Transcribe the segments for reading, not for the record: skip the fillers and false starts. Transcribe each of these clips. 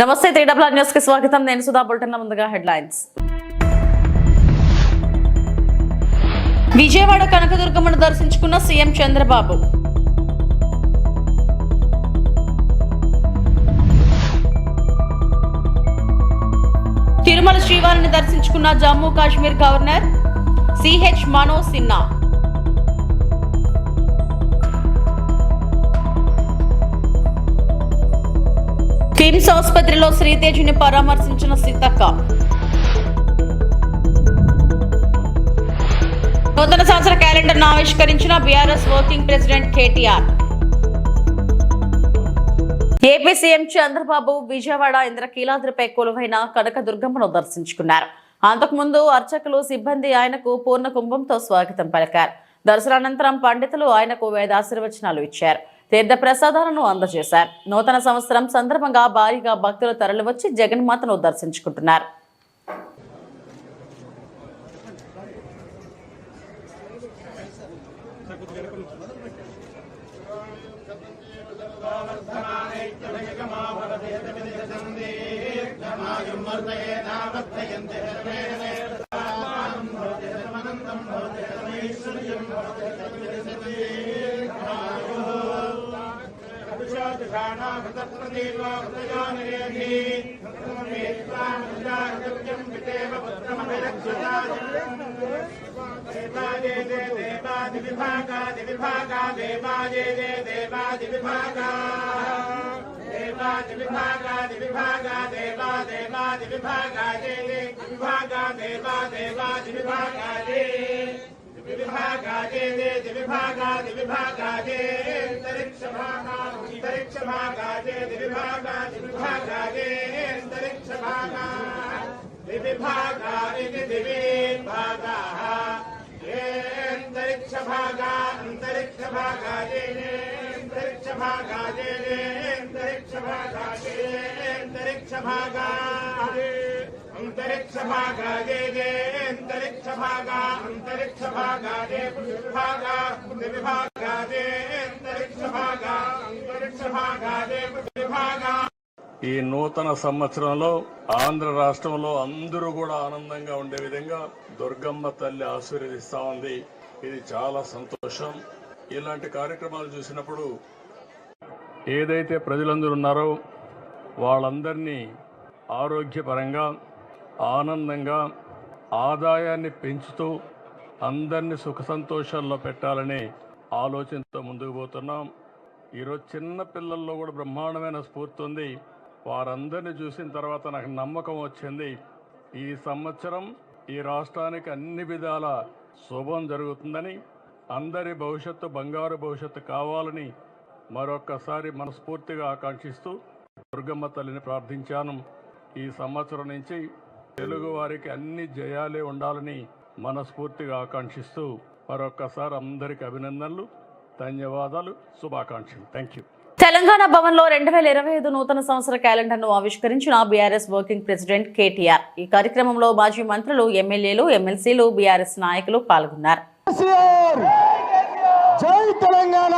నమస్తే TWR news కి స్వాగతం. నేను సుధా. బులెటిన్ ముందుగా హెడ్లైన్స్. విజయవాడ కనకదుర్గమ్మను దర్శించుకున్న సీఎం చంద్రబాబు. తిరుమల శ్రీవారిని దర్శించుకున్న Jammu Kashmir governor CH Manoj Sinha. KIMS ఆసుపత్రిలో శ్రీతేజుని పరామర్శించిన సీతక్క. నూతన సంవత్సర క్యాలెండర్ను ఆవిష్కరించిన BRS working president KTR. AP CM Chandrababu Vijayawada ఇంద్రకీలాద్రిపై కొలువైన కనకదుర్గమ్మను దర్శించుకున్నారు. అంతకుముందు అర్చకులు సిబ్బంది ఆయనకు పూర్ణ కుంభంతో స్వాగతం పలికారు. దర్శనానంతరం పండితులు ఆయనకు వేదాశీర్వచనాలు ఇచ్చారు. తీర్థ ప్రసాదాలను అందజేశారు. నూతన సంవత్సరం సందర్భంగా భారీగా భక్తులు తరలివచ్చి జగన్మాతను దర్శించుకుంటున్నారు. ఈ నూతన సంవత్సరంలో ఆంధ్ర రాష్ట్రంలో అందరూ కూడా ఆనందంగా ఉండే విధంగా దుర్గమ్మ తల్లి ఆశీర్వదిస్తా ఉంది. ఇది చాలా సంతోషం. ఇలాంటి కార్యక్రమాలు చూసినప్పుడు ఏదైతే ప్రజలందరూ ఉన్నారో వాళ్ళందరినీ ఆరోగ్యపరంగా ఆనందంగా ఆదాయాన్ని పెంచుతూ అందరినీ సుఖ సంతోషాల్లో పెట్టాలనే ఆలోచనతో ముందుకు పోతున్నాం. ఈరోజు చిన్న పిల్లల్లో కూడా బ్రహ్మాండమైన స్ఫూర్తి ఉంది. వారందరినీ చూసిన తర్వాత నాకు నమ్మకం వచ్చింది, ఈ సంవత్సరం ఈ రాష్ట్రానికి అన్ని విధాల శుభం జరుగుతుందని, అందరి భవిష్యత్తు బంగారు భవిష్యత్తు కావాలని మరొక్కసారి మనస్ఫూర్తిగా ఆకాంక్షిస్తూ దుర్గమ్మ తల్లిని ప్రార్థించాను. ఈ సంవత్సరం నుంచి తెలుగు వారికి అన్ని జయాలే ఉండాలని మనస్ఫూర్తిగా ఆకాంక్షిస్తూ మరొక్కసారి అందరికీ అభినందనలు, ధన్యవాదాలు, శుభాకాంక్షలు. Thank you. తెలంగాణ భవన్లో 2025 నూతన సంవత్సర క్యాలెండర్ను ఆవిష్కరించిన బీఆర్ఎస్ వర్కింగ్ ప్రెసిడెంట్ కేటీఆర్. ఈ కార్యక్రమంలో మాజీ మంత్రులు, ఎమ్మెల్యేలు, ఎమ్మెల్సీలు, బీఆర్ఎస్ నాయకులు పాల్గొన్నారు. జై తెలంగాణ,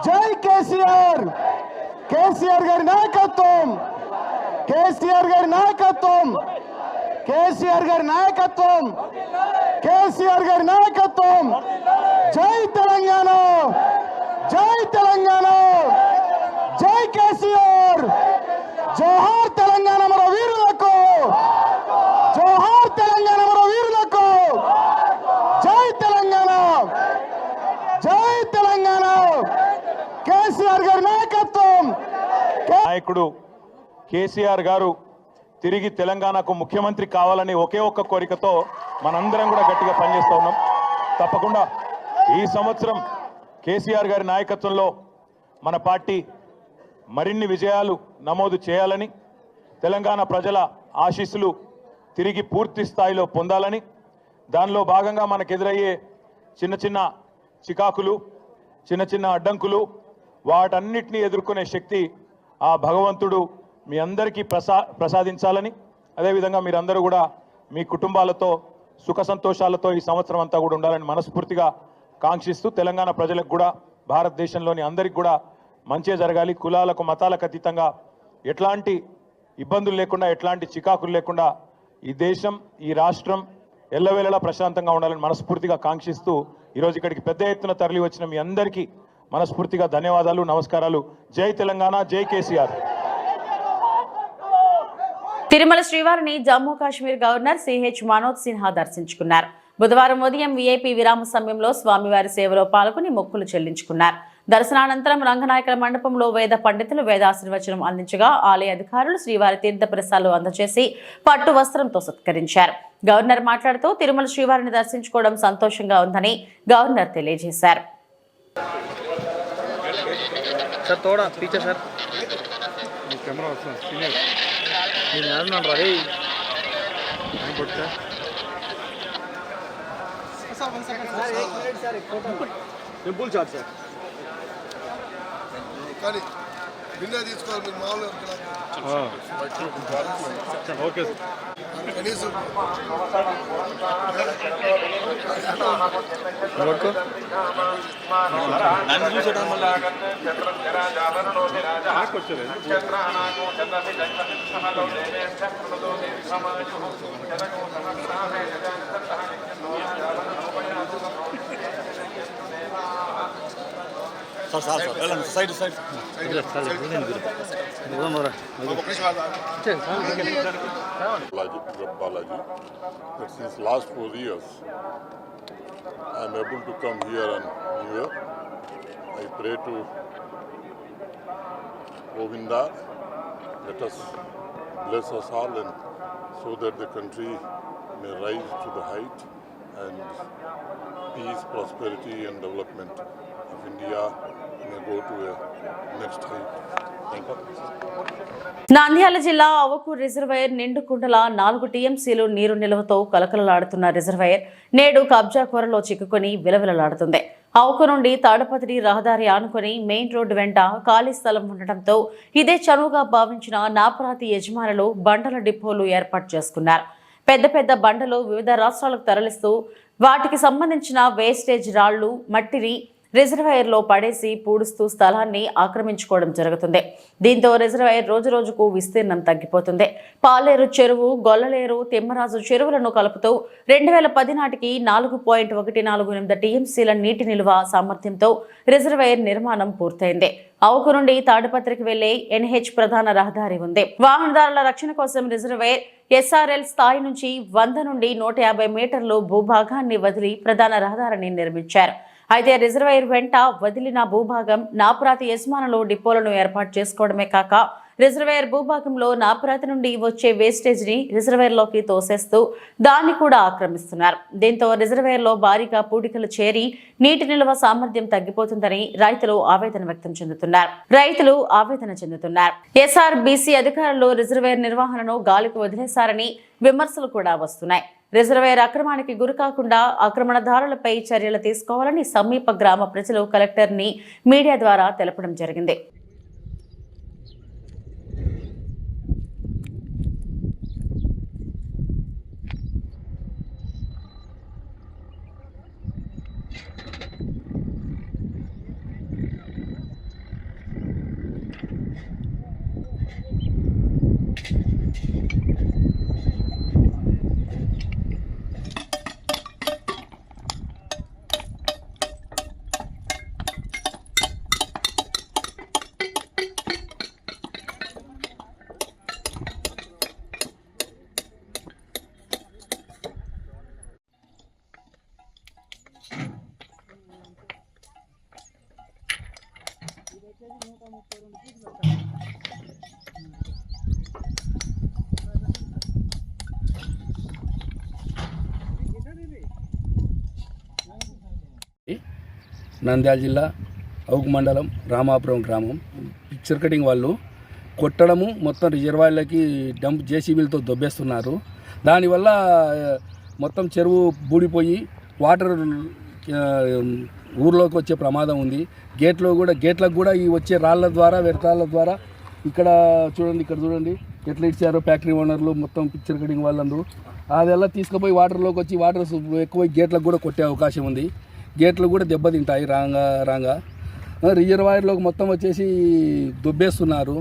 జై కేసీఆర్, కేసీఆర్ గారి నాయకత్వం, కేసీఆర్ గారి నాయకత్వం, కేసీఆర్ గారి నాయకత్వం, కేసీఆర్ గారి నాయకత్వం. జై తెలంగాణ, జై తెలంగాణ, జై కేసీఆర్. జోహార్ తెలంగాణ మన వీరులకు, జోహార్ తెలంగాణ మన వీరులకు. జై తెలంగాణ, జై తెలంగాణ, కేసీఆర్ గారి నాయకత్వం. నాయకుడు కేసీఆర్ గారు తిరిగి తెలంగాణకు ముఖ్యమంత్రి కావాలని ఒకే ఒక్క కోరికతో మనందరం కూడా గట్టిగా పనిచేస్తూ ఉన్నాం. తప్పకుండా ఈ సంవత్సరం కేసీఆర్ గారి నాయకత్వంలో మన పార్టీ మరిన్ని విజయాలు నమోదు చేయాలని, తెలంగాణ ప్రజల ఆశీస్సులు తిరిగి పూర్తి స్థాయిలో పొందాలని, దానిలో భాగంగా మనకు ఎదురయ్యే చిన్న చిన్న చికాకులు, చిన్న చిన్న అడ్డంకులు, వాటన్నిటినీ ఎదుర్కొనే శక్తి ఆ భగవంతుడు మీ అందరికీ ప్రసాదించాలని, అదేవిధంగా మీరందరూ కూడా మీ కుటుంబాలతో సుఖ సంతోషాలతో ఈ సంవత్సరం అంతా కూడా ఉండాలని మనస్ఫూర్తిగా కాంక్షిస్తూ, తెలంగాణ ప్రజలకు కూడా భారతదేశంలోని అందరికి కూడా మంచి జరగాలి, కులాలకు మతాలకు అతీతంగా ఎట్లాంటి ఇబ్బందులు లేకుండా ఎట్లాంటి చికాకులు లేకుండా ఈ దేశం ఈ రాష్ట్రం ఎల్లవేళలా ప్రశాంతంగా ఉండాలని మనస్ఫూర్తిగా కాంక్షిస్తూ ఈరోజు ఇక్కడికి పెద్ద ఎత్తున తరలి వచ్చిన మీ అందరికీ మనస్ఫూర్తిగా ధన్యవాదాలు, నమస్కారాలు. జై తెలంగాణ, జై కేసీఆర్. తిరుమల శ్రీవారిని జమ్మూ కాశ్మీర్ గవర్నర్ సిహెచ్ మనోజ్ సిన్హా దర్శించుకున్నారు. బుధవారం ఉదయం వీఐపీ విరామ సమయంలో స్వామివారి సేవలో పాల్గొని మొక్కులు చెల్లించుకున్నారు. దర్శనానంతరం రంగనాయకుల మండపంలో వేద పండితులు వేదాశీర్వచనం అందించగా ఆలయ అధికారులు శ్రీవారి తీర్థ ప్రసాదాలు అందజేసి పట్టు వస్త్రంతో సత్కరించారు. గవర్నర్ మాట్లాడుతూ తిరుమల శ్రీవారిని దర్శించుకోవడం సంతోషంగా ఉందని గవర్నర్ తెలియజేశారు. కానీ నిన్నే తీసుకోవాలి మీరు మామూలుగా ఓకే కనీసం Side. Balaji, that since last 4 years, I am able to come here on New Year. I pray to Govinda, let us bless us all and so that the country may rise to the height and peace, prosperity and development of India may go to a next height. Thank you. Nandyal జిల్లా అవకూరు reservoir నిండుకుండల 4 టీఎంసీలు నీరు నిల్వతో కలకలలాడుతున్న reservoir నేడు కబ్జా కోరలో చిక్కుకొని విలవిలలాడుతుంది. అవకూరు నుండి తాడపత్రి రహదారి ఆనుకొని main road వెంట ఖాళీ స్థలం ఉండటంతో ఇదే చనువుగా భావించిన నాపరాతి యజమానులు బండల డిపోలు ఏర్పాటు చేసుకున్నారు. పెద్ద పెద్ద బండలు వివిధ రాష్ట్రాలకు తరలిస్తూ వాటికి సంబంధించిన వేస్టేజ్ రాళ్లు మట్టిని రిజర్వాయర్లో పడేసి పూడుస్తూ స్థలాన్ని ఆక్రమించుకోవడం జరుగుతుంది. దీంతో రిజర్వాయర్ రోజురోజుకు విస్తీర్ణం తగ్గిపోతుంది. పాలేరు చెరువు, గొల్లలేరు, తిమ్మరాజు చెరువులను కలుపుతూ 2010 నాటికి 4.148 టీఎంసీల నీటి నిల్వ సామర్థ్యంతో రిజర్వాయర్ నిర్మాణం పూర్తయింది. అవకూరు నుండి తాడిపత్రికి వెళ్లే ఎన్హెచ్ ప్రధాన రహదారి ఉంది. వాహనదారుల రక్షణ కోసం రిజర్వాయర్ ఎస్ఆర్ఎల్ స్థాయి నుంచి 100 నుండి 150 మీటర్లు భూభాగాన్ని వదిలి ప్రధాన రహదారిని నిర్మించారు. అయితే రిజర్వాయర్ వెంట వదిలిన భూభాగం నాపురాతి యజమానులు డిపోలను ఏర్పాటు చేసుకోవడమే కాక రిజర్వాయర్ భూభాగంలో నాపురాతి నుండి వచ్చే వేస్టేజ్ ని రిజర్వాయర్లోకి తోసేస్తూ దాన్ని కూడా ఆక్రమిస్తున్నారు. దీంతో రిజర్వాయర్లో భారీగా పూడికలు చేరి నీటి నిల్వ సామర్థ్యం తగ్గిపోతుందని రైతులు ఆవేదన వ్యక్తం చెందుతున్నారు. ఎస్ఆర్బీసీ అధికారులు రిజర్వాయర్ నిర్వహణను గాలికి వదిలేశారని విమర్శలు కూడా వస్తున్నాయి. రిజర్వాయర్ అక్రమానికి గురికాకుండా ఆక్రమణదారులపై చర్యలు తీసుకోవాలని సమీప గ్రామ ప్రజలు కలెక్టర్ని మీడియా ద్వారా తెలపడం జరిగింది. నంద్యాల జిల్లా అవుకు మండలం రామాపురం గ్రామం పిక్చర్ కటింగ్ వాళ్ళు కొట్టడము మొత్తం రిజర్వాయర్లకి డంప్ జేసీబీలతో దొబ్బేస్తున్నారు. దానివల్ల మొత్తం చెరువు బూడిపోయి వాటర్ ఊర్లోకి వచ్చే ప్రమాదం ఉంది. గేట్లకు కూడా ఈ వచ్చే రాళ్ళ ద్వారా వ్యర్థాల ద్వారా ఇక్కడ చూడండి ఎట్లా ఇచ్చారో ఫ్యాక్టరీ ఓనర్లు మొత్తం పిక్చర్ కటింగ్ వాళ్ళందరూ అదెల్లా తీసుకుపోయి వాటర్లోకి వచ్చి వాటర్ ఎక్కువ గేట్లకు కూడా కొట్టే అవకాశం ఉంది. గేట్లు కూడా దెబ్బతింటాయి రాగా రిజర్వాయర్లోకి మొత్తం వచ్చేసి దొబ్బేస్తున్నారు.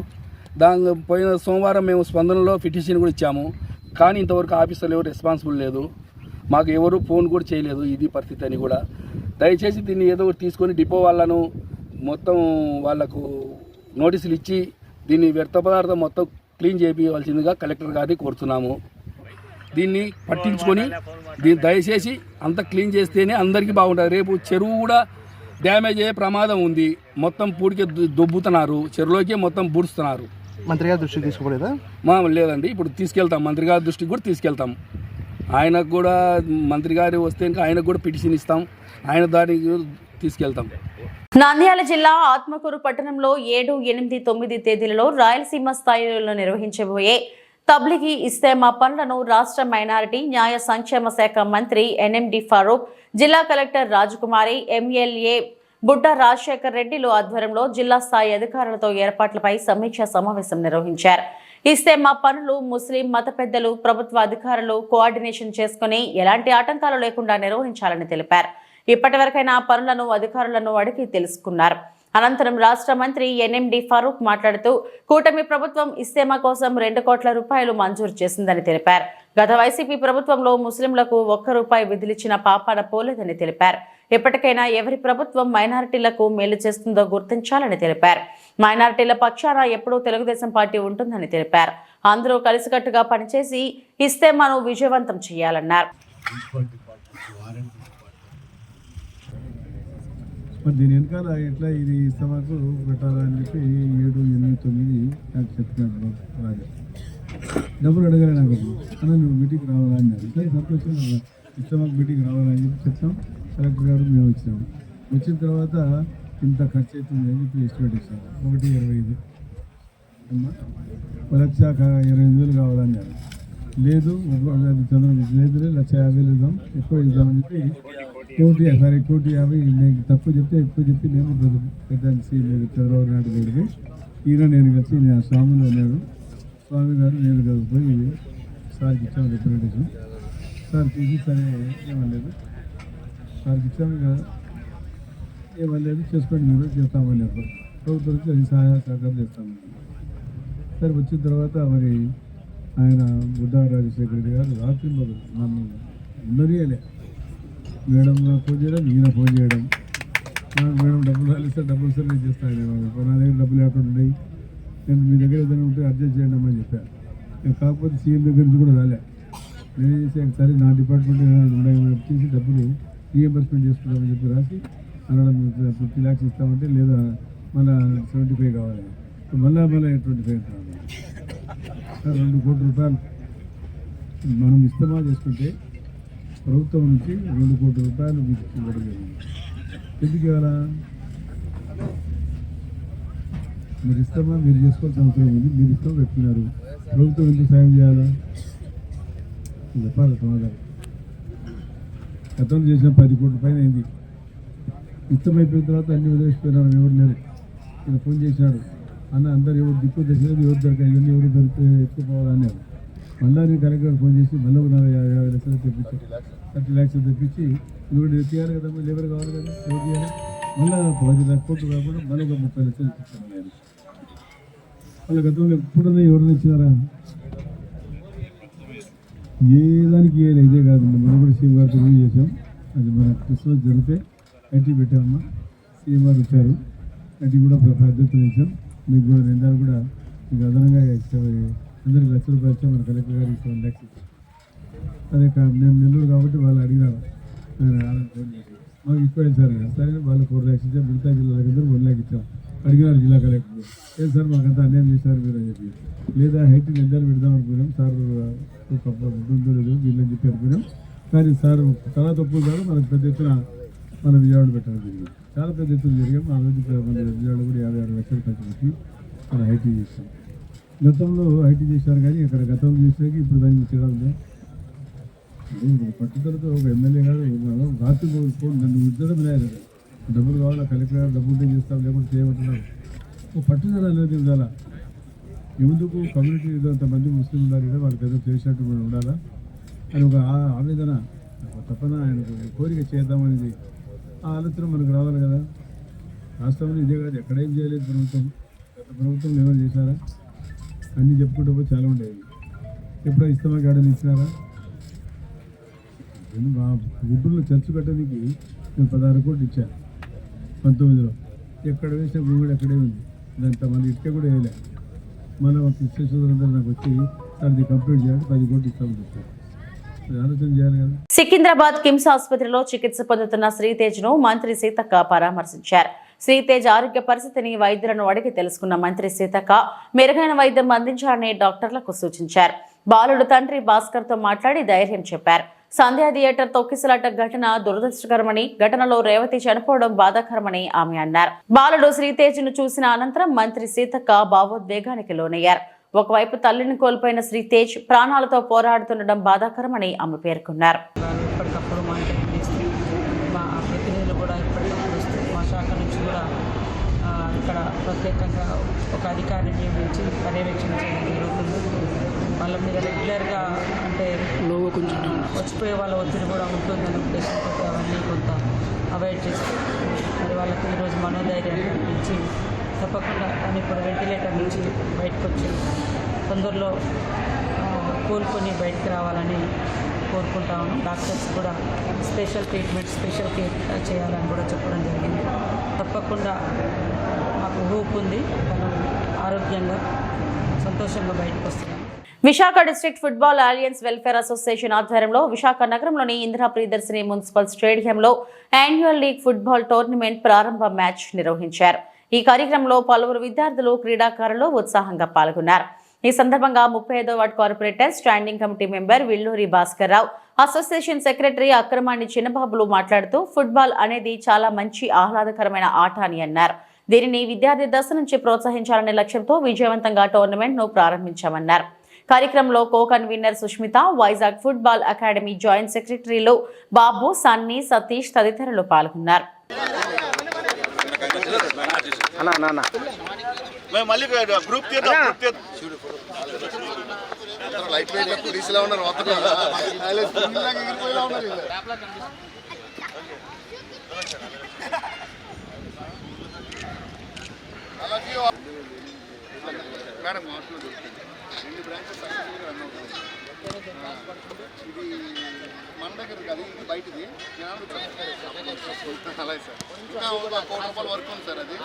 దాని పోయిన సోమవారం మేము స్పందనలో పిటిషన్ కూడా ఇచ్చాము. కానీ ఇంతవరకు ఆఫీసర్లు ఎవరు రెస్పాన్సిబుల్ లేదు, మాకు ఎవరు ఫోన్ కూడా చేయలేదు. ఇది పరిస్థితి అని కూడా దయచేసి దీన్ని ఏదో ఒకటి తీసుకొని డిపో వాళ్ళను మొత్తం వాళ్ళకు నోటీసులు ఇచ్చి దీన్ని వ్యర్థ పదార్థం మొత్తం క్లీన్ చేయించవలసిందిగా కలెక్టర్ గారిని కోరుతున్నాము. దీన్ని పట్టించుకొని దీన్ని దయచేసి అంత క్లీన్ చేస్తేనే అందరికీ బాగుంటుంది. రేపు చెరువు కూడా డ్యామేజ్ అయ్యే ప్రమాదం ఉంది. మొత్తం పూడికి దొబ్బుతున్నారు, చెరువులోకి మొత్తం బూడుస్తున్నారు. మంత్రి గారి దృష్టికి తీసుకోలేదా? లేదండి, ఇప్పుడు తీసుకెళ్తాం, మంత్రి గారి దృష్టికి కూడా తీసుకెళ్తాం. ఆయనకు కూడా మంత్రి గారు వస్తే ఇంకా ఆయనకు కూడా పిటిషన్ ఇస్తాం, ఆయన దానికి తీసుకెళ్తాం. నంద్యాల జిల్లా ఆత్మకూరు పట్టణంలో 7, 8, 9 తేదీలలో రాయలసీమ స్థాయిలో నిర్వహించబోయే తబ్లిగీ ఇస్తేమా పనులను రాష్ట్ర మైనారిటీ న్యాయ సంక్షేమ శాఖ మంత్రి ఎన్ఎండి ఫారూక్, జిల్లా కలెక్టర్ రాజకుమారి, ఎమ్మెల్యే బుడ్డ రాజశేఖర్ రెడ్డిలు ఆధ్వర్యంలో జిల్లా స్థాయి అధికారులతో ఏర్పాట్లపై సమీక్షా సమావేశం నిర్వహించారు. ఇస్తేమా పనులు ముస్లిం మత పెద్దలు, ప్రభుత్వ అధికారులు కోఆర్డినేషన్ చేసుకుని ఎలాంటి ఆటంకాలు లేకుండా నిర్వహించాలని తెలిపారు. ఇప్పటి వరకైనా పనులను అధికారులను అడిగి తెలుసుకున్నారు. అనంతరం రాష్ట్ర మంత్రి ఎన్ఎండి ఫారూక్ మాట్లాడుతూ కూటమి ప్రభుత్వం ఇస్తేమా కోసం 2 కోట్ల రూపాయలు మంజూరు చేసిందని తెలిపారు. గత వైసీపీ ప్రభుత్వంలో ముస్లింలకు 1 రూపాయి విధులిచ్చిన పాపాన పోలేదని తెలిపారు. ఇప్పటికైనా ఎవరి ప్రభుత్వం మైనారిటీలకు మేలు చేస్తుందో గుర్తించాలని తెలిపారు. మైనారిటీల పక్షాన ఎప్పుడూ తెలుగుదేశం పార్టీ ఉంటుందని తెలిపారు. అందరూ కలిసికట్టుగా పనిచేసి ఇస్తేమాను విజయవంతం చేయాలన్నారు. మరి దీని వెనకాల ఎట్లా ఇది ఇస్తమాకు పెట్టాలని చెప్పి 7, 8, 9 నాకు చెప్పినాడు రాజా. డబ్బులు అడగాలి నాకు అన్నా, నువ్వు మీటింగ్ రావాలని అన్నారు. ఇట్లా సంతోషం ఇస్తమాకు మీటింగ్ రావాలని చెప్పి చెప్తాం. కలెక్టర్ గారు మేము వచ్చినాము. వచ్చిన తర్వాత ఇంత ఖర్చు అవుతుంది అని చెప్పి ఎస్టిమేట్ ఇచ్చాము. 1,25,000 అమ్మా, 1,25,000 కావాలన్నారు. లేదు చంద్రబాబు లేదు, 1,50,000 ఇద్దాం, ఎక్కువ ఇద్దామని చెప్పి 1,50,000 నేను తక్కువ చెప్తే ఎక్కువ చెప్పి నేను పెట్టాను. చంద్రబాబు నాయుడు గారికి ఈయన నేను కలిసి నేను స్వామిలో ఉన్నాడు. స్వామి గారు నేను కలిసిపోయి సార్కి ఇచ్చాము రిప్రజెంటేషన్. సార్ తీసి సరే ఏమలేదు, సార్కి ఇచ్చాము కదా, ఏమలేదు చేసుకోండి మీరు చేస్తామని ప్రభుత్వం నుంచి అది సహాయ సహకారం చేస్తామని. సరే వచ్చిన తర్వాత మరి ఆయన బుడ్డ రాజశేఖర రెడ్డి గారు రాత్రి మొదలు నన్ను ఉన్నరియలే మేడం ఫోన్ చేయడం, ఈయన ఫోన్ చేయడం. నాకు మేడం డబ్బులు రాలిస్తే డబ్బులు సార్ నేను చేస్తాను, నా దగ్గర డబ్బులు లేకుండా ఉన్నాయి, నేను మీ దగ్గర ఏదైనా ఉంటే అడ్జస్ట్ చేయండి అని చెప్పాను. నేను కాకపోతే సీఎం దగ్గర నుంచి కూడా రాలే. నేను చేసి సరే నా డిపార్ట్మెంట్ చేసి డబ్బులు రీఎంబర్స్మెంట్ చేసుకుంటామని చెప్పి రాసి అనడం 50 lakhs ఇస్తామంటే లేదా మళ్ళీ 75 కావాలి, మళ్ళీ 25 కావాలి. 2 కోట్ల రూపాయలు మనం ఇస్తమా చేసుకుంటే ప్రభుత్వం నుంచి 2 కోట్ల రూపాయలు మీకు ఇవ్వడం జరిగింది. ఎందుకు ఇవ్వాలా? మీరు ఇస్తామా మీరు చేసుకోవాల్సిన అవసరం ఉంది, మీరు ఇష్టం పెట్టుకున్నారు, ప్రభుత్వం ఎందుకు సాయం చేయాలా చెప్పాలి సమాధానం. గతంలో చేసిన 10 కోట్ల పైన అయింది. ఇష్టమైపోయిన తర్వాత అన్ని వదిలేసిపోయినారు, ఎవరు లేరు. ఈయన ఫోన్ చేసినాడు, అన్న అందరు ఎవరు దిక్కు తెచ్చినది ఎవరు దొరకాయి, ఇవన్నీ ఎవరు దొరికితే ఎత్తుకోవాలన్నారు. మళ్ళీ నేను కలెక్టర్ ఫోన్ చేసి మళ్ళీ 50 లక్షలు తెప్పించి 30 lakhs తెప్పించి ఇప్పుడు తీయాలి కదా, లేబర్ కావాలి కదా, ఎవరు చేయాలి, మళ్ళీ 10 కోట్లు కాకుండా మళ్ళీ 30 లక్షలు తెప్పించాను నేను. వాళ్ళ గతంలో ఎప్పుడన్నా ఎవరైనా ఇచ్చినారా? ఏ దానికి ఇదే కాదండి. మనం కూడా సీఎం గారితో రివ్యూ చేసాం. అది మన క్రిస్మస్ జరిగితే ఐటీ పెట్టామమ్మా, సీఎం గారు వచ్చారు, ఐటీ కూడా బాధ్యతలు ఇచ్చాం. మీకు కూడా నిందాలు కూడా మీకు అదనంగా అందరికి 1,00,000 రూపాయలు ఇచ్చాం. మన కలెక్టర్ గారికి 7 lakhs ఇచ్చాం. అదే నేను నెల్లూరు కాబట్టి వాళ్ళు అడిగినారు, మాకు ఎక్కువ సార్ సరే వాళ్ళు 4 lakhs ఇచ్చాం. మిగతా జిల్లాలకు 1 lakh ఇచ్చాం. అడిగినారు జిల్లా కలెక్టర్, ఏం సార్ మాకంతా అన్యాయం చేశారు మీరు అని చెప్పి. లేదా హైట్ నిందాలు పెడదాం అనుకున్నాం, సార్ ఉందో లేదు వీళ్ళని చెప్పి అనుకున్నాం. కానీ సార్ చాలా తప్పులు కాదు, మనకు పెద్ద ఎత్తున మన విజయవాడ పెట్టడం జరిగింది. చాలా పెద్ద ఎత్తున జరిగాం. ఆ రోజు మన విజయవాడ కూడా 56 లక్షలు ఖర్చు పెట్టి మన ఐటీ చేస్తాం. గతంలో ఐటీ చేశారు కానీ ఇక్కడ గతంలో చేసాక ఇప్పుడు దానికి తేడా ఉందా? పట్టుదలతో ఒక ఎమ్మెల్యే గారు రాత్రి ఫోన్ నన్ను ఉద్దడం లేదు, డబ్బులు కావాలా, కలెక్టర్ గారు డబ్బులు ఉంటే చేస్తాం లేకపోతే చేయమంటున్నారు. ఒక పట్టుదల అనేది ఉండాలా. ఎందుకు కమ్యూనిటీ అంతమంది ముస్లిం ఉన్నారు కదా, వాళ్ళకి ఏదో చేసినట్టు మనం ఉండాలా అని ఒక ఆవేదన, తప్పన ఆయనకు కోరిక చేద్దామనేది ఆ ఆలోచన మనకు రావాలి కదా. రాష్ట్రంలో ఇదే కాదు, ఎక్కడేం చేయలేదు ప్రభుత్వం. గత ప్రభుత్వం ఏమైనా చేశారా? అన్నీ చెప్పుకుంటూ పోతే చాలా ఉండేవి. ఎప్పుడో ఇస్తామా గార్డెన్ ఇచ్చినారా? మా గుంటూరులో చర్చ్ కట్టడానికి నేను 16 కోట్లు ఇచ్చాను 19లో. ఎక్కడ వేసిన భూమి కూడా అక్కడే ఉంది. దాంట్లో మళ్ళీ ఇటుక కూడా వేయలే. మళ్ళీ కృష్ణేశ్వరందరూ నాకు వచ్చి దాన్ని కంప్లీట్ చేయాలి 10 కోట్లు ఇస్తామని చెప్పారు. ఆలోచన చేయాలి కదా. సికింద్రాబాద్ కిమ్స్ ఆసుపత్రిలో చికిత్స పొందుతున్న శ్రీతేజ్ ను మంత్రి సీతక్క పరామర్శించారు. శ్రీతేజ్ ఆరోగ్య పరిస్థితిని వైద్యులను అడిగి తెలుసుకున్న మంత్రి సీతక్క మెరుగైన వైద్యం అందించాలని డాక్టర్లకు సూచించారు. బాలుడు తండ్రి భాస్కర్ తో మాట్లాడి ధైర్యం చెప్పారు. సంధ్యా థియేటర్ తొక్కిసలాట ఘటన దురదృష్టకరమని, ఘటనలో రేవతి చనిపోవడం బాధాకరమని ఆమె అన్నారు. బాలుడు శ్రీతేజ్ ను చూసిన అనంతరం మంత్రి సీతక్క భావోద్వేగానికి లోనయ్యారు. ఒకవైపు తల్లిని కోల్పోయిన శ్రీతేజ్ ప్రాణాలతో పోరాడుతుండడం బాధాకరమని ఆమె పేర్కొన్నారు. ఎప్పటికప్పుడు మానిటరింగ్ చేస్తూ మా ప్రతినిధులు కూడా ఎప్పటికప్పుడు వస్తూ మా శాఖ నుంచి కూడా ఇక్కడ ప్రత్యేకంగా ఒక అధికారిని నియమించి పర్యవేక్షించడం జరుగుతుంది. వాళ్ళ మీద రెగ్యులర్గా అంటే కొంచెం వచ్చిపోయే వాళ్ళ ఒత్తిడి కూడా ఉంటుందనే ఉద్దేశంతో అవన్నీ కొంత అవాయిడ్ చేస్తూ మరి వాళ్ళకి ఈరోజు మనోధైర్యాన్ని ఇచ్చి తప్పకుండా కానీ ఇప్పుడు వెంటిలేటర్ నుంచి బయటకు వచ్చి తొందరలో కోలుకొని బయటకు రావాలని కోరుకుంటాము. డాక్టర్స్ కూడా స్పెషల్ ట్రీట్మెంట్, స్పెషల్ కేర్ చేయాలని కూడా చెప్పడం జరిగింది. తప్పకుండా మాకు హోప్ ఉంది, తను ఆరోగ్యంగా సంతోషంగా బయటకు వస్తున్నాం. Visakha district football alliance welfare association ఆధ్వర్యంలో విశాఖ నగరంలోని ఇందిరా ప్రియదర్శిని మున్సిపల్ స్టేడియంలో యాన్యువల్ లీగ్ ఫుట్బాల్ టోర్నమెంట్ ప్రారంభ మ్యాచ్ నిర్వహించారు. ఈ కార్యక్రమంలో పలువురు విద్యార్థులు, క్రీడాకారులు ఉత్సాహంగా పాల్గొన్నారు. ఈ సందర్భంగా 35వ ward corporator standing committee member Villuri Bhaskar Rao, association secretary Akramani చిన్నబాబులు మాట్లాడుతూ ఫుట్బాల్ అనేది చాలా మంచి ఆహ్లాదకరమైన ఆట అని అన్నారు. దీనిని విద్యార్థి దశ నుంచి ప్రోత్సహించాలనే లక్ష్యంతో విజయవంతంగా టోర్నమెంట్ ను ప్రారంభించామన్నారు. కార్యక్రమంలో co convener Sushmita, Vizag football academy joint సెక్రటరీలు బాబు, సన్నీ, సతీష్ తదితరులు పాల్గొన్నారు. ఇది మన దగ్గర కాదు, ఇది బయటది. అలాగే సార్, ఇంకా ₹1 కోటి వరకు ఉంది సార్. అది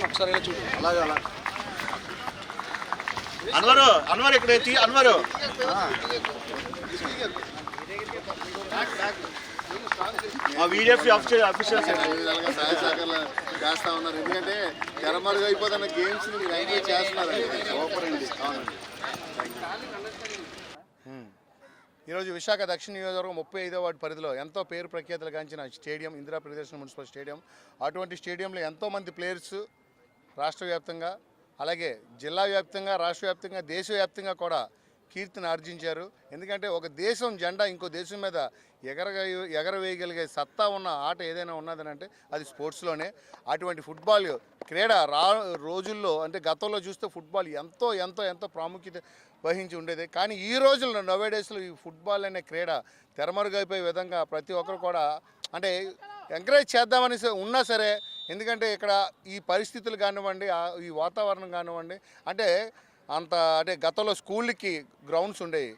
ఒకసారి చూడు. అలాగే అలా అన్వర్ ఇక్కడ అన్వరు ఆఫీషియల్స్ సహాయ సహకారాలు చేస్తా ఉన్నారు. ఎందుకంటే తెరమరుగు అయిపోతున్న గేమ్స్ మీరు ఎంజాయ్ చేస్తున్నారు. సూపర్ అండి. అవునండి. ఈరోజు విశాఖ దక్షిణ నియోజకవర్గం 35వ వార్డు పరిధిలో ఎంతో పేరు ప్రఖ్యాతులు గాంచిన stadium Indira Priyadarshini municipal stadium. అటువంటి స్టేడియంలో ఎంతోమంది ప్లేయర్స్ రాష్ట్ర వ్యాప్తంగా, అలాగే జిల్లా వ్యాప్తంగా, రాష్ట్ర వ్యాప్తంగా, దేశవ్యాప్తంగా కూడా కీర్తిని ఆర్జించారు. ఎందుకంటే ఒక దేశం జెండా ఇంకో దేశం మీద ఎగరవేయగలిగే సత్తా ఉన్న ఆట ఏదైనా ఉన్నదనంటే అది స్పోర్ట్స్లోనే. అటువంటి ఫుట్బాల్ క్రీడ రోజుల్లో అంటే గతంలో చూస్తే ఫుట్బాల్ ఎంతో ఎంతో ఎంతో ప్రాముఖ్యత వహించి ఉండేది. కానీ ఈ రోజుల్లో నవేడేస్లో ఈ ఫుట్బాల్ అనే క్రీడ తెరమరుగైపోయే విధంగా ప్రతి ఒక్కరు కూడా అంటే ఎంకరేజ్ చేద్దామని ఉన్నా సరే, ఎందుకంటే ఇక్కడ ఈ పరిస్థితులు కానివ్వండి, ఈ వాతావరణం కానివ్వండి, అంటే గతంలో స్కూళ్ళకి గ్రౌండ్స్ ఉండేవి.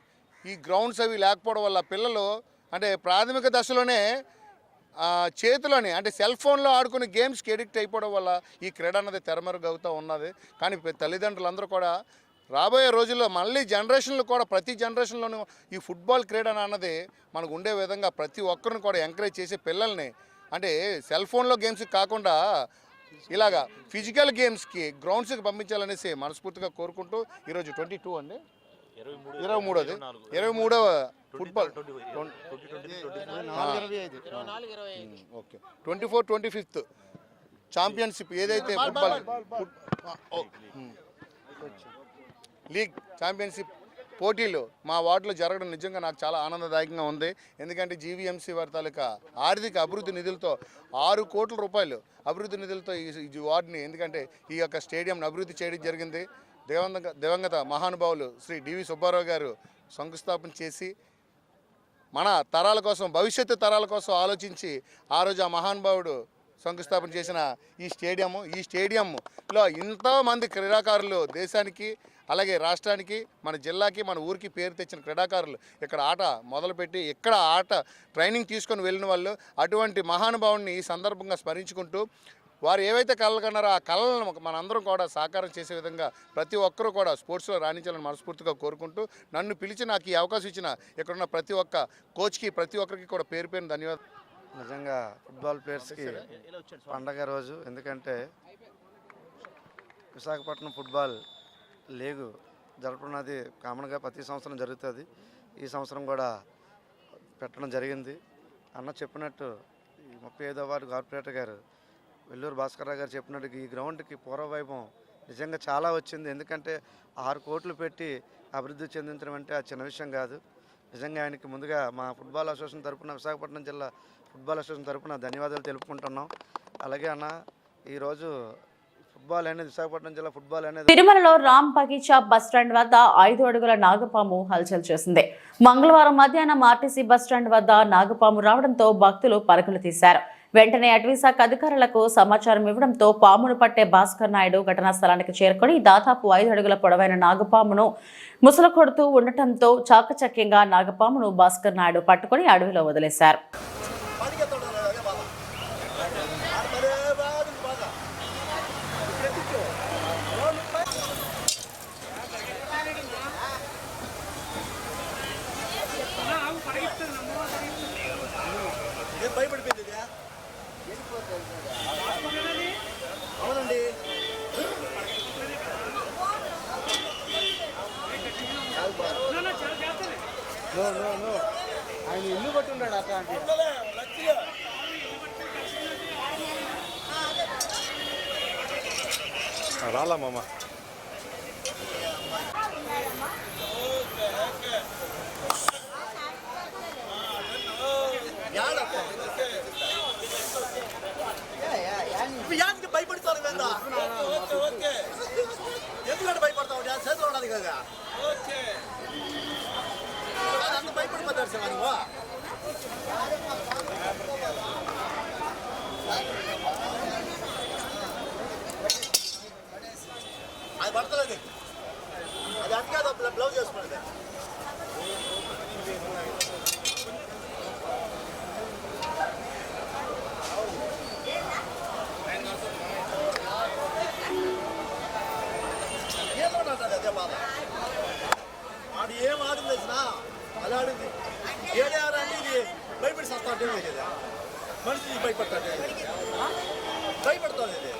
ఈ గ్రౌండ్స్ అవి లేకపోవడం వల్ల పిల్లలు అంటే ప్రాథమిక దశలోనే చేతిలోనే అంటే సెల్ ఫోన్లో ఆడుకునే గేమ్స్కి ఎడిక్ట్ అయిపోవడం వల్ల ఈ క్రీడ అన్నది తెరమరుగవుతూ ఉన్నది. కానీ తల్లిదండ్రులందరూ కూడా రాబోయే రోజుల్లో మళ్ళీ జనరేషన్లు కూడా ప్రతి జనరేషన్లోనూ ఈ ఫుట్బాల్ క్రీడ అన్నది మనకు ఉండే విధంగా ప్రతి ఒక్కరిని కూడా ఎంకరేజ్ చేసి పిల్లల్ని అంటే సెల్ ఫోన్లో గేమ్స్కి కాకుండా ఇలాగా ఫిజికల్ గేమ్స్కి గ్రౌండ్స్కి పంపించాలనేసి మనస్ఫూర్తిగా కోరుకుంటూ ఈరోజు 22 అండి 23వ ఫుట్బాల్ ఓకే 24-25 ఛాంపియన్షిప్ ఏదైతే ఫుట్బాల్ లీగ్ ఛాంపియన్షిప్ పోటీలు మా వార్డులో జరగడం నిజంగా నాకు చాలా ఆనందదాయకంగా ఉంది. ఎందుకంటే జీవీఎంసీ వారి తాలూకా ఆర్థిక అభివృద్ధి నిధులతో 6 కోట్ల రూపాయలు అభివృద్ధి నిధులతో ఈ వార్డుని ఎందుకంటే ఈ యొక్క స్టేడియంను అభివృద్ధి చేయడం జరిగింది. దివంగత మహానుభావులు శ్రీ డివి సుబ్బారావు గారు శంకుస్థాపన చేసి మన తరాల కోసం భవిష్యత్తు తరాల కోసం ఆలోచించి ఆ రోజు ఆ మహానుభావుడు శంకుస్థాపన చేసిన ఈ స్టేడియంలో ఎంతోమంది క్రీడాకారులు దేశానికి అలాగే రాష్ట్రానికి మన జిల్లాకి మన ఊరికి పేరు తెచ్చిన క్రీడాకారులు ఇక్కడ ఆట మొదలుపెట్టి ఇక్కడ ఆట ట్రైనింగ్ తీసుకొని వెళ్ళిన వాళ్ళు అటువంటి మహానుభావుని ఈ సందర్భంగా స్మరించుకుంటూ వారు ఏవైతే కళలు కన్నారో ఆ కళలను మనందరం కూడా సాకారం చేసే విధంగా ప్రతి ఒక్కరూ కూడా స్పోర్ట్స్లో రాణించాలని మనస్ఫూర్తిగా కోరుకుంటూ నన్ను పిలిచి నాకు ఈ అవకాశం ఇచ్చిన ఇక్కడున్న ప్రతి ఒక్క కోచ్కి ప్రతి ఒక్కరికి కూడా పేరు పేరు ధన్యవాదాలు. నిజంగా ఫుట్బాల్ ప్లేయర్స్కి పండగ రోజు, ఎందుకంటే విశాఖపట్నం ఫుట్బాల్ లీగు జరపనున్నది కామన్గా ప్రతి సంవత్సరం జరుగుతుంది. ఈ సంవత్సరం కూడా పెట్టడం జరిగింది. అన్న చెప్పినట్టు ఈ 35వ వార్డు కార్పొరేటర్ గారు వెల్లూరు భాస్కర్రావు గారు చెప్పినట్టు ఈ గ్రౌండ్కి పూర్వవైభవం నిజంగా చాలా వచ్చింది. ఎందుకంటే 6 కోట్లు పెట్టి అభివృద్ధి చెందించడం అంటే అది చిన్న విషయం కాదు. నిజంగా ఆయనకి ముందుగా మా ఫుట్బాల్ అసోసియేషన్ తరఫున, విశాఖపట్నం జిల్లా ఫుట్బాల్ అసోసియేషన్ తరఫున ధన్యవాదాలు తెలుపుకుంటున్నాం. అలాగే అన్న ఈరోజు ఫుట్బాల్ అనేది విశాఖపట్నం జిల్లా ఫుట్బాల్ అనేది తిరుమలలో రామ్ బగీచా బస్టాండ్ వద్ద 5 అడుగుల నాగపాము హల్చల్ చేసింది. మంగళవారం మధ్యాహ్నం ఆర్టీసీ బస్టాండ్ వద్ద నాగపాము రావడంతో భక్తులు పరుగులు తీశారు. వెంటనే అటవీశాఖ అధికారులకు సమాచారం ఇవ్వడంతో పామును పట్టే భాస్కర్ నాయుడు ఘటనా స్థలానికి చేరుకొని దాదాపు 5 అడుగుల పొడవైన నాగపామును ముసలు కొడుతూ ఉండటంతో చాకచక్యంగా నాగపామును భాస్కర్ నాయుడు పట్టుకొని అడవిలో వదిలేశారు. అవునండి, ఆయన ఇల్లు పట్టున్నాడు అట్లాంటి రాలమ్మ. యానికి భయపడతాను కదా, ఎందుకంటే భయపడతావు చేతులు ఉన్నది కదా, అంత భయపడిపోతాడు సార్ నువ్వు. అది పడతలేదు, అది అట్కాదు, బ్లౌజ్ చేసుకున్నది. అదే బాధ ఆడు ఏం ఆడింది తెలిసిన, అది ఆడింది ఏడారంటే ఇది భయపడి సస్తాంటే కదా, మనిషి భయపడతాడు, భయపడుతుంది ఇది.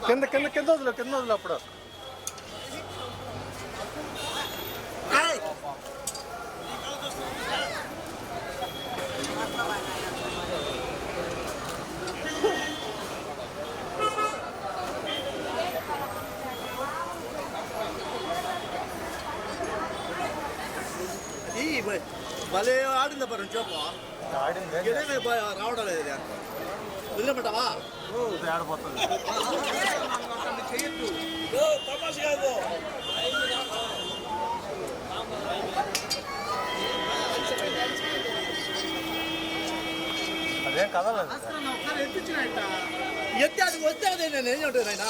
కింద కింద కింద వదిలే, కింద వదిలే అప్పుడు భలే ఆడిందా పరు చెప్పు, రావడం లేదు వదిలేమంటావా, ఆడిపోతుంది అదేం కదలేదు, ఎత్తి అది వస్తే అదే నేను ఏం ఉంటుంది ఆయన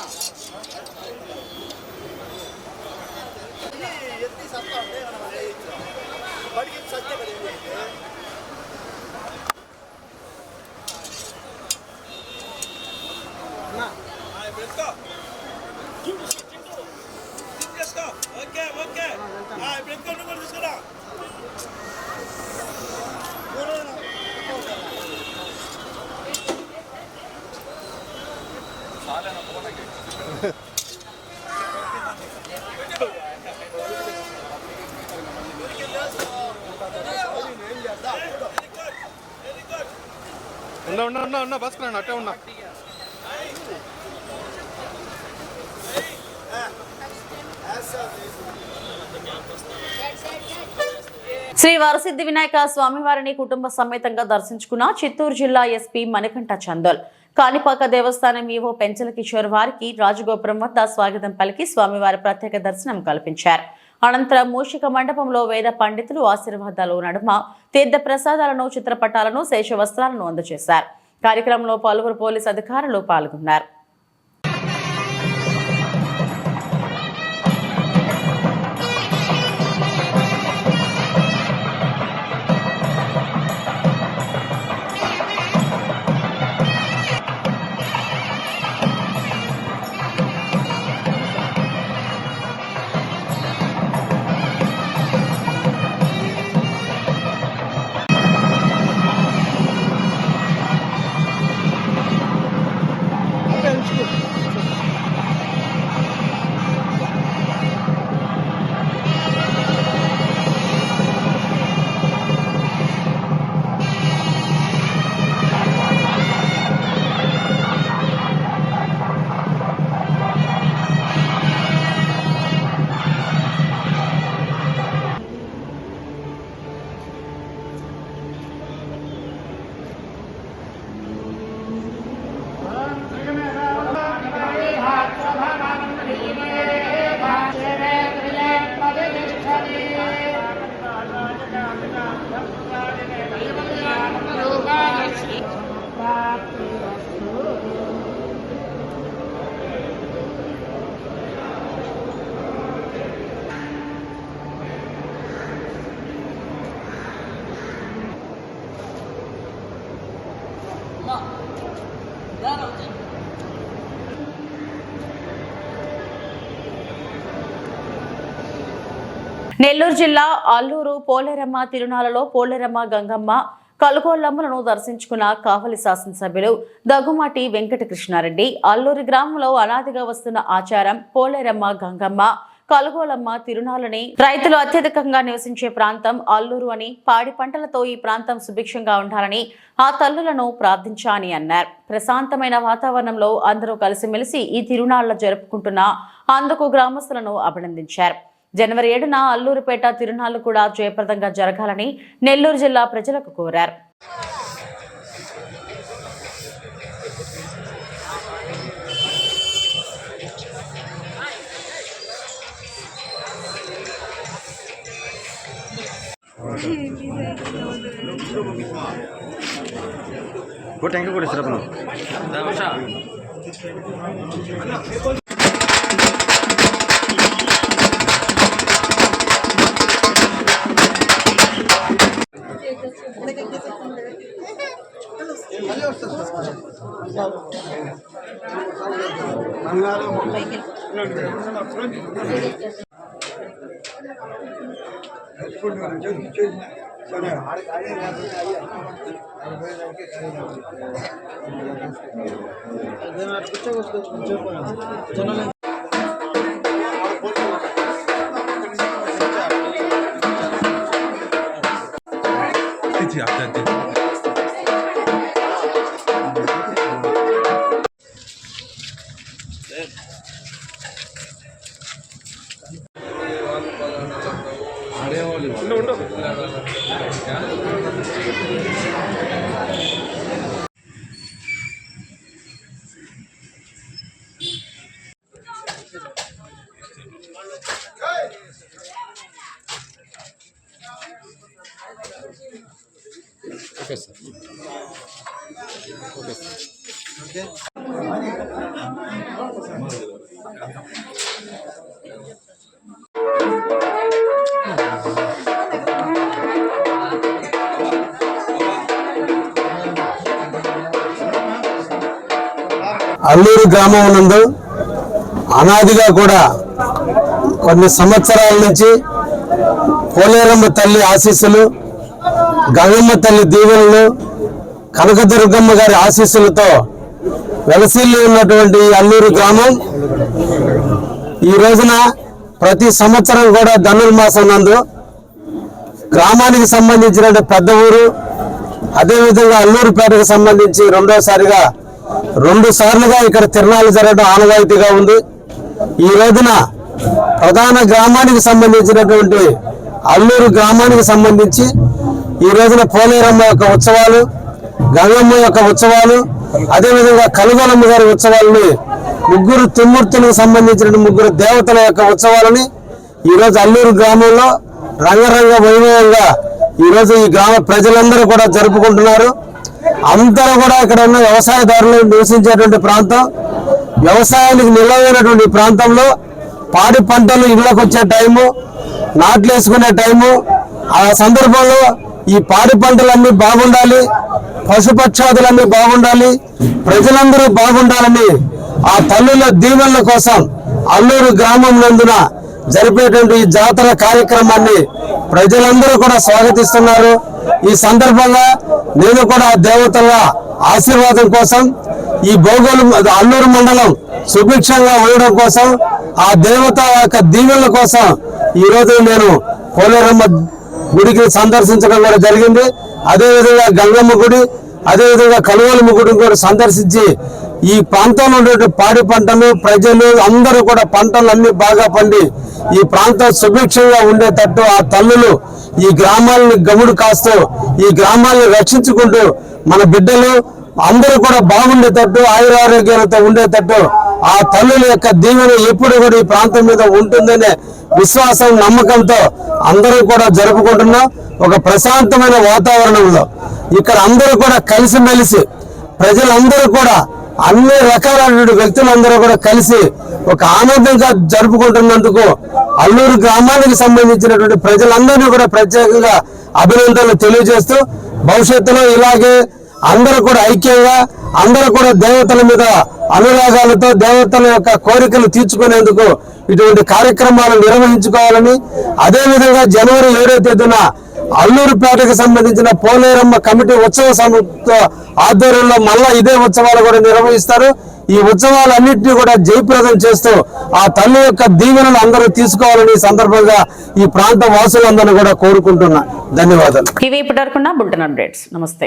ఎత్తి సత్తా ఉంటే బడికి సత్తే కదా ఓకే ఓకే తీసుకురా. ఉన్నా బస్ అట్టే ఉన్నా. శ్రీ వరసిద్ధి వినాయక స్వామివారిని కుటుంబ సమేతంగా దర్శించుకున్న చిత్తూరు జిల్లా ఎస్పీ మణికంఠ చందోల్. కాణిపాక దేవస్థానం ఈవో పెంచల కిషోర్ వారికి రాజగోపురం వద్ద స్వాగతం పలికి స్వామివారి ప్రత్యేక దర్శనం కల్పించారు. అనంతరం మూషిక మండపంలో వేద పండితులు ఆశీర్వాదాలు నడుమ తీర్థ ప్రసాదాలను, చిత్రపటాలను, శేష వస్త్రాలను అందజేశారు. కార్యక్రమంలో పలువురు పోలీసు అధికారులు పాల్గొన్నారు. నెల్లూరు జిల్లా అల్లూరు పోలేరమ్మ తిరునాళ్లలో పోలేరమ్మ, గంగమ్మ, కలుగోళ్లమ్మలను దర్శించుకున్న కావలి శాసనసభ్యులు దగ్గుమాటి వెంకటకృష్ణారెడ్డి. అల్లూరి గ్రామంలో అనాదిగా వస్తున్న ఆచారం పోలేరమ్మ, గంగమ్మ, కలుగోలమ్మ తిరునాళ్ళని రైతులు అత్యధికంగా నివసించే ప్రాంతం అల్లూరు అని, పాడి పంటలతో ఈ ప్రాంతం సుభిక్షంగా ఉండాలని ఆ తల్లులను ప్రార్థించాని అన్నారు. ప్రశాంతమైన వాతావరణంలో అందరూ కలిసిమెలిసి ఈ తిరునాళ్ల జరుపుకుంటున్న అందుకు గ్రామస్తులను అభినందించారు. జనవరి 7న అల్లూరుపేట తిరునాళ్లు కూడా జయప్రదంగా జరగాలని నెల్లూరు జిల్లా ప్రజలకు కోరారు. అల్లూరు గ్రామం నందు అనాదిగా కూడా కొన్ని సంవత్సరాల నుంచి పోలేరమ్మ తల్లి ఆశీస్సులు, గంగమ్మ తల్లి దీవెనలు, కనకదుర్గమ్మ గారి ఆశీస్సులతో వెలసిల్లి ఉన్నటువంటి అల్లూరు గ్రామం ఈ రోజున ప్రతి సంవత్సరం కూడా ధనుర్మాసం నందు గ్రామానికి సంబంధించిన పెద్ద ఊరు అదేవిధంగా అల్లూరుపేటకు సంబంధించి రెండోసారిగా 2 సార్లుగా ఇక్కడ తిరణాలు జరగడం ఆనవాయితీగా ఉంది. ఈ రోజున ప్రధాన గ్రామానికి సంబంధించినటువంటి అల్లూరు గ్రామానికి సంబంధించి ఈ రోజున పోలేరమ్మ యొక్క ఉత్సవాలు, గంగమ్మ యొక్క ఉత్సవాలు, అదేవిధంగా కలుగొలమ్మ గారి ఉత్సవాలని, 3 త్రిమూర్తులకు సంబంధించిన 3 దేవతల యొక్క ఉత్సవాలని ఈరోజు అల్లూరు గ్రామంలో రంగరంగ వైభవంగా ఈరోజు ఈ గ్రామ ప్రజలందరూ కూడా జరుపుకుంటున్నారు. అందరూ కూడా ఇక్కడ ఉన్న వ్యవసాయదారులు నివసించేటువంటి ప్రాంతం, వ్యవసాయానికి నిలవైనటువంటి ప్రాంతంలో పాడి పంటలు ఇళ్ళకు వచ్చే టైము, నాట్లు వేసుకునే టైము, ఆ సందర్భంలో ఈ పాడి పంటలన్నీ బాగుండాలి, పశుపక్షాదులన్నీ బాగుండాలి, ప్రజలందరూ బాగుండాలని ఆ తల్లుల దీవెనల కోసం అల్లూరు గ్రామం నందున జరిపేటువంటి ఈ జాతర కార్యక్రమాన్ని ప్రజలందరూ కూడా స్వాగతిస్తున్నారు. ఈ సందర్భంగా నేను కూడా దేవతల ఆశీర్వాదం కోసం, ఈ అల్లూరు మండలం సుభిక్షంగా ఉండడం కోసం, ఆ దేవత యొక్క దీవెనల కోసం ఈరోజు నేను పోలేరమ్మ గుడికి సందర్శించడం కూడా జరిగింది. అదేవిధంగా గంగమ్మ గుడి, అదేవిధంగా కలువలమ్మ గుడిని కూడా సందర్శించి ఈ ప్రాంతంలో ఉండే పాడి పంటలు, ప్రజలు అందరూ కూడా పంటలు అన్ని బాగా పండి ఈ ప్రాంతం సుభిక్షంగా ఉండేటట్టు ఆ తల్లులు ఈ గ్రామాలను గముడు కాస్తూ ఈ గ్రామాలను రక్షించుకుంటూ మన బిడ్డలు అందరూ కూడా బాగుండేటట్టు, ఆయురారోగ్యాలతో ఉండేటట్టు ఆ తల్లుల యొక్క దీవెన ఎప్పుడు కూడా ఈ ప్రాంతం మీద ఉంటుందనే విశ్వాసం, నమ్మకంతో అందరూ కూడా జరుపుకుంటున్నాం. ఒక ప్రశాంతమైన వాతావరణంలో ఇక్కడ అందరూ కూడా కలిసిమెలిసి ప్రజలందరూ కూడా అన్ని రకాలైన వ్యక్తులందరూ కూడా కలిసి ఒక ఆనందంగా జరుపుకుంటున్నందుకు అల్లూరు గ్రామానికి సంబంధించినటువంటి ప్రజలందరినీ కూడా ప్రత్యేకంగా అభినందనలు తెలియజేస్తూ భవిష్యత్తులో ఇలాగే అందరూ కూడా ఐక్యంగా, అందరూ కూడా దేవతల మీద అనురాగాలతో దేవతల యొక్క కోరికలు తీర్చుకునేందుకు ఇటువంటి కార్యక్రమాలు నిర్వహించుకోవాలని, అదేవిధంగా జనవరి 7వ తేదీన అల్లూరుపేటకు సంబంధించిన పోలేరమ్మ కమిటీ ఉత్సవ సమితి ఆధ్వర్యంలో మళ్ళా ఇదే ఉత్సవాలు కూడా నిర్వహిస్తారు. ఈ ఉత్సవాలన్నింటినీ కూడా జయప్రదం చేస్తూ ఆ తల్లి యొక్క దీవెనలు అందరూ తీసుకోవాలని సందర్భంగా ఈ ప్రాంత వాసులందరూ కూడా కోరుకుంటున్నా. ధన్యవాదాలు. ఇవి ఇప్పటివరకు బులెటిన్ అప్డేట్స్. నమస్తే.